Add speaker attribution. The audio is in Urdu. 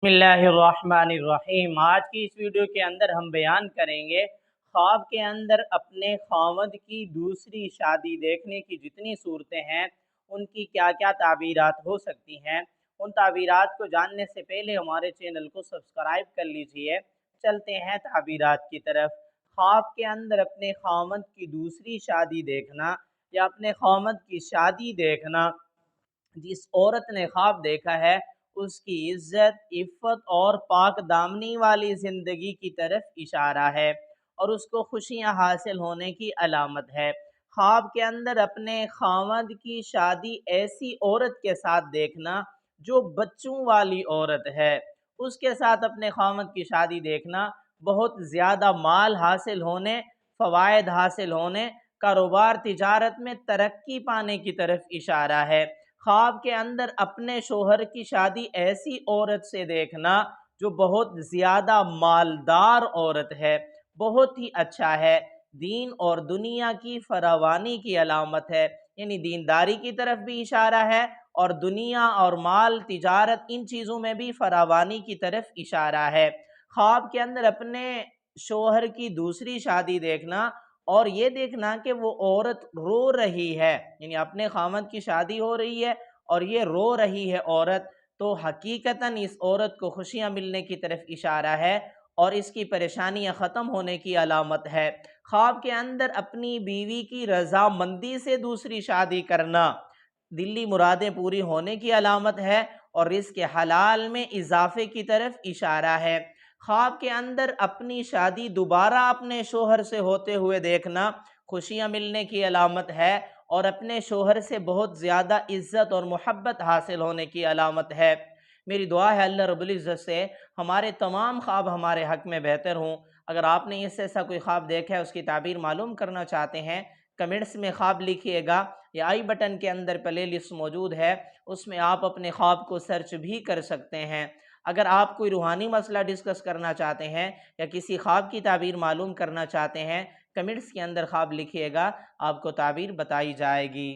Speaker 1: بسم اللہ الرحمن الرحیم۔ آج کی اس ویڈیو کے اندر ہم بیان کریں گے خواب کے اندر اپنے خاوند کی دوسری شادی دیکھنے کی جتنی صورتیں ہیں ان کی کیا کیا تعبیرات ہو سکتی ہیں۔ ان تعبیرات کو جاننے سے پہلے ہمارے چینل کو سبسکرائب کر لیجئے۔ چلتے ہیں تعبیرات کی طرف۔ خواب کے اندر اپنے خاوند کی دوسری شادی دیکھنا یا اپنے خاوند کی شادی دیکھنا، جس عورت نے خواب دیکھا ہے اس کی عزت، عفت اور پاک دامنی والی زندگی کی طرف اشارہ ہے اور اس کو خوشیاں حاصل ہونے کی علامت ہے۔ خواب کے اندر اپنے خاوند کی شادی ایسی عورت کے ساتھ دیکھنا جو بچوں والی عورت ہے، اس کے ساتھ اپنے خاوند کی شادی دیکھنا بہت زیادہ مال حاصل ہونے، فوائد حاصل ہونے، کاروبار تجارت میں ترقی پانے کی طرف اشارہ ہے۔ خواب کے اندر اپنے شوہر کی شادی ایسی عورت سے دیکھنا جو بہت زیادہ مالدار عورت ہے، بہت ہی اچھا ہے، دین اور دنیا کی فراوانی کی علامت ہے، یعنی دینداری کی طرف بھی اشارہ ہے اور دنیا اور مال تجارت ان چیزوں میں بھی فراوانی کی طرف اشارہ ہے۔ خواب کے اندر اپنے شوہر کی دوسری شادی دیکھنا اور یہ دیکھنا کہ وہ عورت رو رہی ہے، یعنی اپنے خاوند کی شادی ہو رہی ہے اور یہ رو رہی ہے عورت، تو حقیقتاً اس عورت کو خوشیاں ملنے کی طرف اشارہ ہے اور اس کی پریشانیاں ختم ہونے کی علامت ہے۔ خواب کے اندر اپنی بیوی کی رضامندی سے دوسری شادی کرنا دلی مرادیں پوری ہونے کی علامت ہے اور رزق حلال میں اضافے کی طرف اشارہ ہے۔ خواب کے اندر اپنی شادی دوبارہ اپنے شوہر سے ہوتے ہوئے دیکھنا خوشیاں ملنے کی علامت ہے اور اپنے شوہر سے بہت زیادہ عزت اور محبت حاصل ہونے کی علامت ہے۔ میری دعا ہے اللہ رب العزت سے ہمارے تمام خواب ہمارے حق میں بہتر ہوں۔ اگر آپ نے اس سے ایسا کوئی خواب دیکھا ہے، اس کی تعبیر معلوم کرنا چاہتے ہیں، کمنٹس میں خواب لکھیے گا یا آئی بٹن کے اندر پلے لسٹ موجود ہے، اس میں آپ اپنے خواب کو سرچ بھی کر سکتے ہیں۔ اگر آپ کوئی روحانی مسئلہ ڈسکس کرنا چاہتے ہیں یا کسی خواب کی تعبیر معلوم کرنا چاہتے ہیں، کمنٹس کے اندر خواب لکھیے گا، آپ کو تعبیر بتائی جائے گی۔